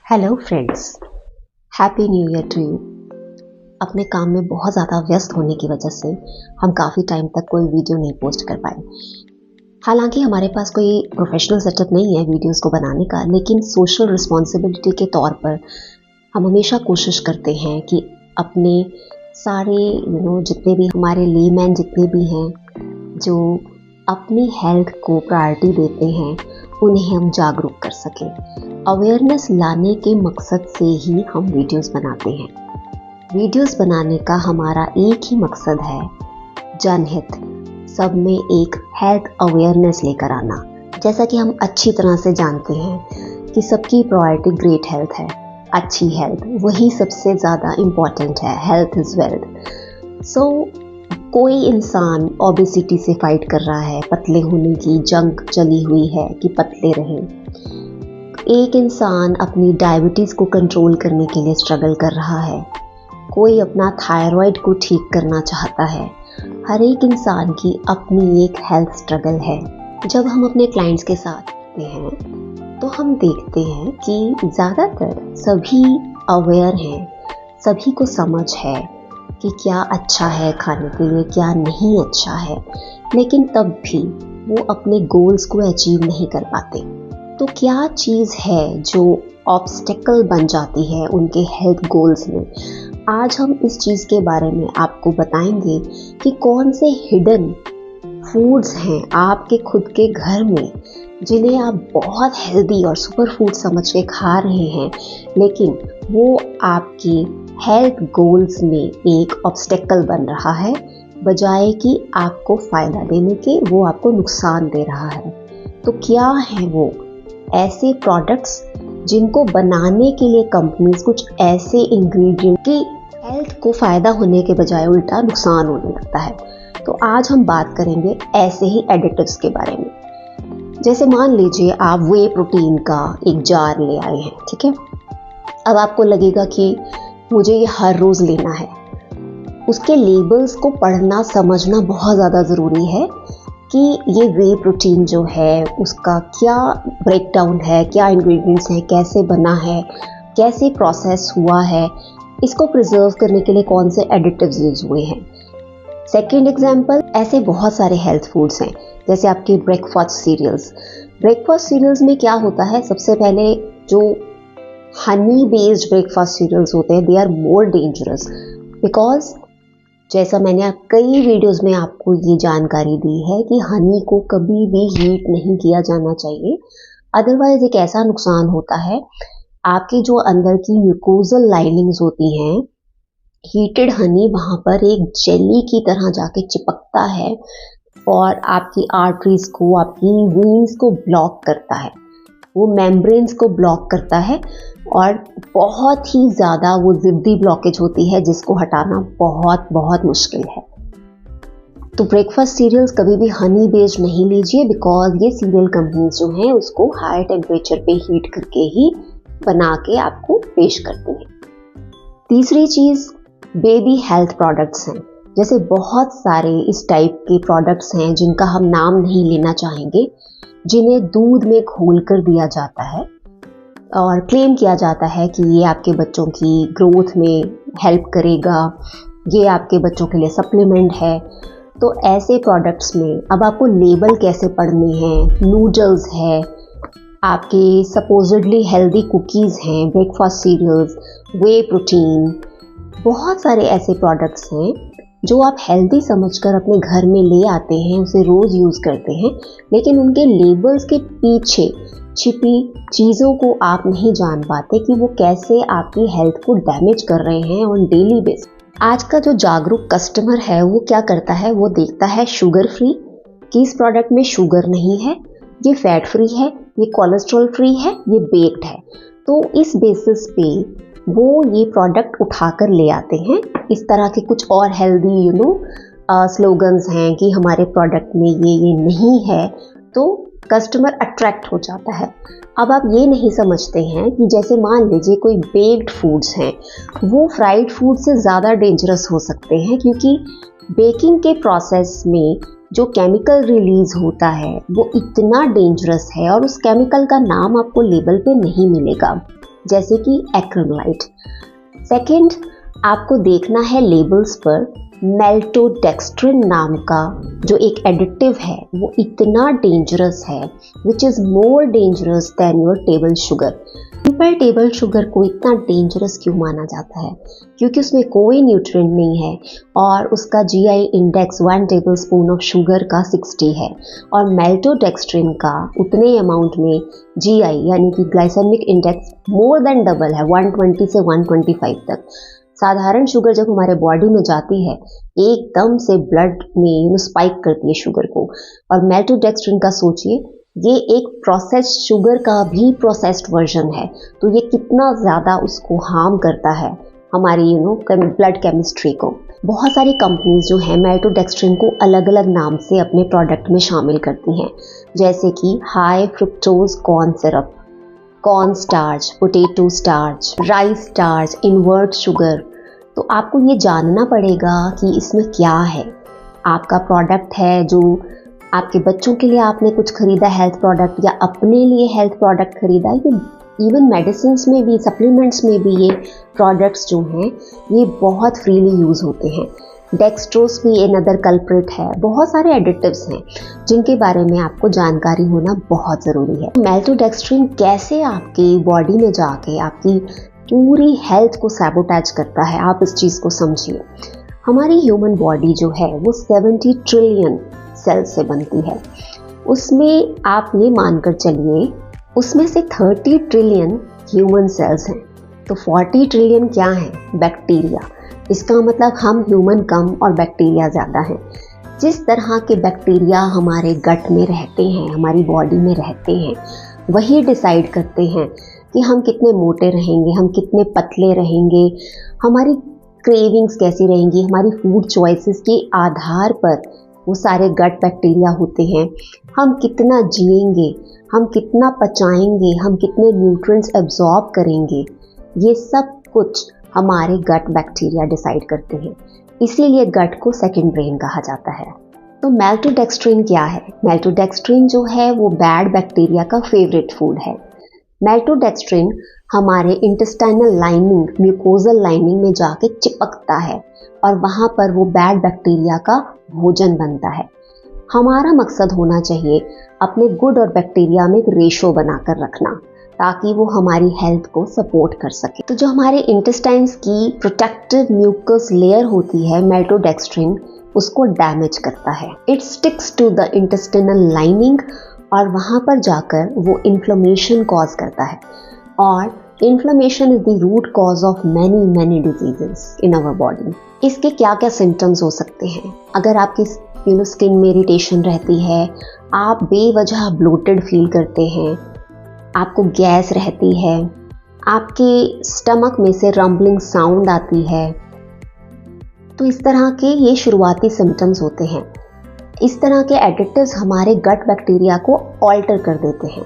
Hello friends, happy new year to you. अपने काम में बहुत ज़्यादा व्यस्त होने की वजह से हम काफ़ी टाइम तक कोई वीडियो नहीं पोस्ट कर पाए। हालांकि हमारे पास कोई प्रोफेशनल सेटअप नहीं है वीडियोस को बनाने का, लेकिन सोशल रिस्पॉन्सिबिलिटी के तौर पर हम हमेशा कोशिश करते हैं कि अपने सारे जितने भी हमारे लेमैन जितने भी हैं जो अपनी हेल्थ को प्रायोरिटी देते हैं, उन्हें हम जागरूक कर सकें। अवेयरनेस लाने के मकसद से ही हम वीडियोस बनाते हैं। वीडियोस बनाने का हमारा एक ही मकसद है, जनहित, सब में एक हेल्थ अवेयरनेस लेकर आना। जैसा कि हम अच्छी तरह से जानते हैं कि सबकी प्रायोरिटी ग्रेट हेल्थ है, अच्छी हेल्थ वही सबसे ज़्यादा इम्पॉर्टेंट है। Health is wealth. सो कोई इंसान ओबेसिटी से फाइट कर रहा है, पतले होने की जंग चली हुई है कि पतले रहें। एक इंसान अपनी डायबिटीज़ को कंट्रोल करने के लिए स्ट्रगल कर रहा है, कोई अपना थायराइड को ठीक करना चाहता है। हर एक इंसान की अपनी एक हेल्थ स्ट्रगल है। जब हम अपने क्लाइंट्स के साथ होते हैं तो हम देखते हैं कि ज़्यादातर सभी अवेयर हैं, सभी को समझ है कि क्या अच्छा है खाने के लिए, क्या नहीं अच्छा है, लेकिन तब भी वो अपने गोल्स को अचीव नहीं कर पाते। तो क्या चीज़ है जो ऑब्स्टेकल बन जाती है उनके हेल्थ गोल्स में? आज हम इस चीज़ के बारे में आपको बताएंगे कि कौन से हिडन फूड्स हैं आपके खुद के घर में जिन्हें आप बहुत हेल्दी और सुपर फूड समझ के खा रहे हैं, लेकिन वो आपकी हेल्थ गोल्स में एक ऑब्स्टेकल बन रहा है, बजाय कि आपको फ़ायदा देने के वो आपको नुकसान दे रहा है। तो क्या है वो ऐसे प्रोडक्ट्स जिनको बनाने के लिए कंपनीज कुछ ऐसे इंग्रेडिएंट की हेल्थ को फ़ायदा होने के बजाय उल्टा नुकसान होने लगता है? तो आज हम बात करेंगे ऐसे ही एडिटिव्स के बारे में। जैसे मान लीजिए आप वे प्रोटीन का एक जार ले आए हैं, ठीक है। अब आपको लगेगा कि मुझे ये हर रोज़ लेना है। उसके लेबल्स को पढ़ना समझना बहुत ज़्यादा ज़रूरी है कि ये वे प्रोटीन जो है उसका क्या ब्रेकडाउन है, क्या इंग्रेडिएंट्स हैं, कैसे बना है, कैसे प्रोसेस हुआ है, इसको प्रिजर्व करने के लिए कौन से एडिटिव्स यूज़ हुए हैं। सेकेंड एग्जाम्पल, ऐसे बहुत सारे हेल्थ फूड्स हैं जैसे आपके ब्रेकफास्ट सीरियल्स। ब्रेकफास्ट सीरियल्स में क्या होता है, सबसे पहले जो हनी बेस्ड ब्रेकफास्ट सीरियल्स होते हैं, they are more dangerous because जैसा मैंने कई वीडियोस में आपको ये जानकारी दी है कि हनी को कभी भी हीट नहीं किया जाना चाहिए, अदरवाइज एक ऐसा नुकसान होता है, आपकी जो अंदर की म्यूकोजल लाइनिंग्स होती हैं, हीटेड हनी वहाँ पर एक जेली की तरह जाके चिपकता है और आपकी आर्टरीज को, आपकी वेन्स को ब्लॉक करता है, वो मेम्ब्रेन्स को ब्लॉक करता है और बहुत ही ज़्यादा वो ज़िद्दी ब्लॉकेज होती है जिसको हटाना बहुत बहुत मुश्किल है। तो ब्रेकफास्ट सीरियल्स कभी भी हनी बेस्ड नहीं लीजिए बिकॉज ये सीरियल कंपनीज जो हैं उसको हाई टेम्परेचर पे हीट करके ही बना के आपको पेश करती हैं। तीसरी चीज़, बेबी हेल्थ प्रोडक्ट्स हैं। जैसे बहुत सारे इस टाइप के प्रोडक्ट्स हैं जिनका हम नाम नहीं लेना चाहेंगे, जिन्हें दूध में घोल कर दिया जाता है और क्लेम किया जाता है कि ये आपके बच्चों की ग्रोथ में हेल्प करेगा, ये आपके बच्चों के लिए सप्लीमेंट है। तो ऐसे प्रोडक्ट्स में अब आपको लेबल कैसे पढ़ने हैं, नूडल्स है, आपके सपोजिडली हेल्दी कुकीज़ हैं, ब्रेकफास्ट सीरियल्स, वे प्रोटीन, बहुत सारे ऐसे प्रोडक्ट्स हैं जो आप हेल्दी समझकर अपने घर में ले आते हैं, उसे रोज़ यूज़ करते हैं, लेकिन उनके लेबल्स के पीछे छिपी चीज़ों को आप नहीं जान पाते कि वो कैसे आपकी हेल्थ को डैमेज कर रहे हैं ऑन डेली बेसिस। आज का जो जागरूक कस्टमर है वो क्या करता है, वो देखता है शुगर फ्री, कि इस प्रोडक्ट में शुगर नहीं है, ये फैट फ्री है, ये कोलेस्ट्रॉल फ्री है, ये बेक्ड है। तो इस बेसिस पे वो ये प्रोडक्ट उठाकर ले आते हैं। इस तरह के कुछ और हेल्दी स्लोगन्स हैं कि हमारे प्रोडक्ट में ये नहीं है, तो कस्टमर अट्रैक्ट हो जाता है। अब आप ये नहीं समझते हैं कि जैसे मान लीजिए कोई बेक्ड फूड्स हैं, वो फ्राइड फूड से ज़्यादा डेंजरस हो सकते हैं, क्योंकि बेकिंग के प्रोसेस में जो केमिकल रिलीज होता है वो इतना डेंजरस है और उस केमिकल का नाम आपको लेबल पे नहीं मिलेगा, जैसे कि एक्रिलामाइड। सेकंड, आपको देखना है लेबल्स पर मेल्टोडेक्स्ट्रिन नाम का जो एक एडिटिव है वो इतना डेंजरस है, which is more dangerous than your table sugar. Simple table sugar को इतना डेंजरस क्यों माना जाता है? क्योंकि उसमें कोई न्यूट्रिएंट नहीं है और उसका GI index 1 tablespoon of sugar का 60 है और मेल्टोडेक्स्ट्रिन का उतने अमाउंट में जीआई यानी कि glycaemic index more than double है, 120 से 125 तक। साधारण शुगर जब हमारे बॉडी में जाती है एकदम से ब्लड में स्पाइक करती है शुगर को, और मेल्टोडेक्स्ट्रिन का सोचिए ये एक प्रोसेस्ड शुगर का भी प्रोसेस्ड वर्जन है, तो ये कितना ज़्यादा उसको हार्म करता है हमारी ब्लड केमिस्ट्री को। बहुत सारी कंपनीज जो हैं मेल्टोडेक्स्ट्रिन को अलग अलग नाम से अपने प्रोडक्ट में शामिल करती हैं, जैसे कि high fructose corn syrup, corn starch, potato starch, rice starch, invert sugar. तो आपको ये जानना पड़ेगा कि इसमें क्या है। आपका प्रोडक्ट है जो आपके बच्चों के लिए आपने कुछ खरीदा हेल्थ प्रोडक्ट, या अपने लिए हेल्थ प्रोडक्ट खरीदा, ये इवन मेडिसिन में भी, सप्लीमेंट्स में भी ये प्रोडक्ट्स जो हैं ये बहुत फ्रीली यूज़ होते हैं। डेक्सट्रोज भी अनदर कल्प्रिट है। बहुत सारे एडिटिव्स हैं जिनके बारे में आपको जानकारी होना बहुत ज़रूरी है। मेल्टोडेक्स्ट्रिन कैसे आपके बॉडी में जाके आपकी पूरी हेल्थ को सैबोटेज करता है, आप इस चीज़ को समझिए। हमारी ह्यूमन बॉडी जो है वो 70 ट्रिलियन सेल से बनती है। उसमें आप ये मानकर चलिए उसमें से 30 ट्रिलियन ह्यूमन सेल्स हैं, तो 40 ट्रिलियन क्या हैं? बैक्टीरिया। इसका मतलब हम ह्यूमन कम और बैक्टीरिया ज़्यादा हैं। जिस तरह के बैक्टीरिया हमारे गट में रहते हैं, हमारी बॉडी में रहते हैं, वही डिसाइड करते हैं कि हम कितने मोटे रहेंगे, हम कितने पतले रहेंगे, हमारी क्रेविंग्स कैसी रहेंगी। हमारी फूड चॉइसेस के आधार पर वो सारे गट बैक्टीरिया होते हैं। हम कितना जिएंगे, हम कितना पचाएंगे, हम कितने न्यूट्रिएंट्स एब्जॉर्ब करेंगे, ये सब कुछ हमारे गट बैक्टीरिया डिसाइड करते हैं। इसीलिए गट को सेकंड ब्रेन कहा जाता है। तो मेल्टोडेक्स्ट्रिन क्या है? मेल्टोडेक्स्ट्रिन जो है वो बैड बैक्टीरिया का फेवरेट फूड है। मेल्टोडेक्स्ट्रिन हमारे इंटेस्टाइनल लाइनिंग, म्यूकोजल लाइनिंग में जाके चिपकता है और वहाँ पर वो बैड बैक्टीरिया का भोजन बनता है। हमारा मकसद होना चाहिए अपने गुड और बैक्टीरिया में एक रेशो बनाकर रखना, ताकि वो हमारी हेल्थ को सपोर्ट कर सके। तो जो हमारे इंटेस्टाइन्स की प्रोटेक्टिव म्यूकस लेयर होती है, मेल्टोडेक्स्ट्रिन उसको डैमेज करता है। It sticks to the intestinal lining और वहाँ पर जाकर वो इन्फ्लेमेशन कॉज करता है, और inflammation is the root cause of many diseases in our body. इसके क्या क्या सिम्टम्स हो सकते हैं? अगर आपकी स्किन में इरिटेशन रहती है, आप बेवजह ब्लोटेड फील करते हैं, आपको गैस रहती है, आपके स्टमक में से रम्बलिंग साउंड आती है, तो इस तरह के ये शुरुआती सिम्टम्स होते हैं। इस तरह के एडिटिव्स हमारे गट बैक्टीरिया को ऑल्टर कर देते हैं।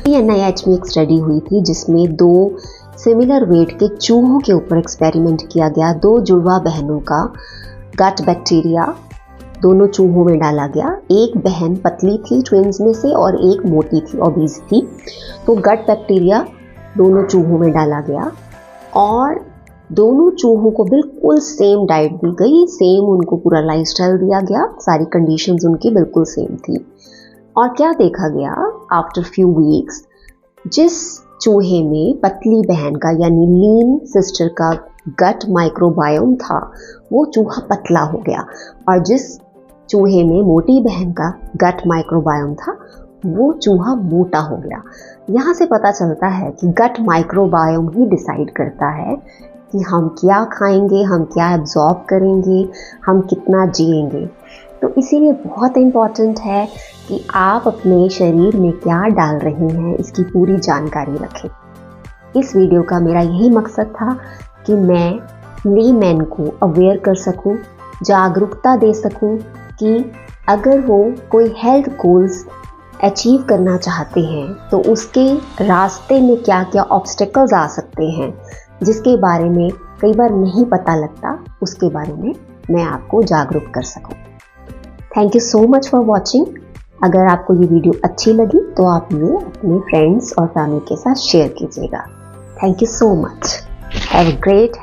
NIH में एक स्टडी हुई थी जिसमें 2 सिमिलर वेट के चूहों के ऊपर एक्सपेरिमेंट किया गया। 2 जुड़वा बहनों का गट बैक्टीरिया दोनों चूहों में डाला गया। एक बहन पतली थी ट्विंस में से और एक मोटी थी, ओबीज थी। तो गट बैक्टीरिया दोनों चूहों में डाला गया और दोनों चूहों को बिल्कुल सेम डाइट दी गई, सेम उनको पूरा लाइफस्टाइल दिया गया, सारी कंडीशंस उनकी बिल्कुल सेम थी। और क्या देखा गया? आफ्टर फ्यू वीक्स जिस चूहे में पतली बहन का यानी लीन सिस्टर का गट माइक्रोबायोम था वो चूहा पतला हो गया, और जिस चूहे में मोटी बहन का गट माइक्रोबायोम था वो चूहा मोटा हो गया। यहाँ से पता चलता है कि गट माइक्रोबायोम ही डिसाइड करता है कि हम क्या खाएंगे, हम क्या एब्जॉर्ब करेंगे, हम कितना जिएंगे। तो इसीलिए बहुत इम्पॉर्टेंट है कि आप अपने शरीर में क्या डाल रहे हैं इसकी पूरी जानकारी रखें। इस वीडियो का मेरा यही मकसद था कि मैं लेमैन को अवेयर कर सकूं, जागरूकता दे सकूं कि अगर वो कोई हेल्थ गोल्स अचीव करना चाहते हैं तो उसके रास्ते में क्या क्या ऑब्स्टेकल्स आ सकते हैं जिसके बारे में कई बार नहीं पता लगता, उसके बारे में मैं आपको जागरूक कर सकूं। Thank you so much for watching. अगर आपको ये वीडियो अच्छी लगी तो आप ये अपने फ्रेंड्स और फैमिली के साथ शेयर कीजिएगा। Thank you so much. Have a great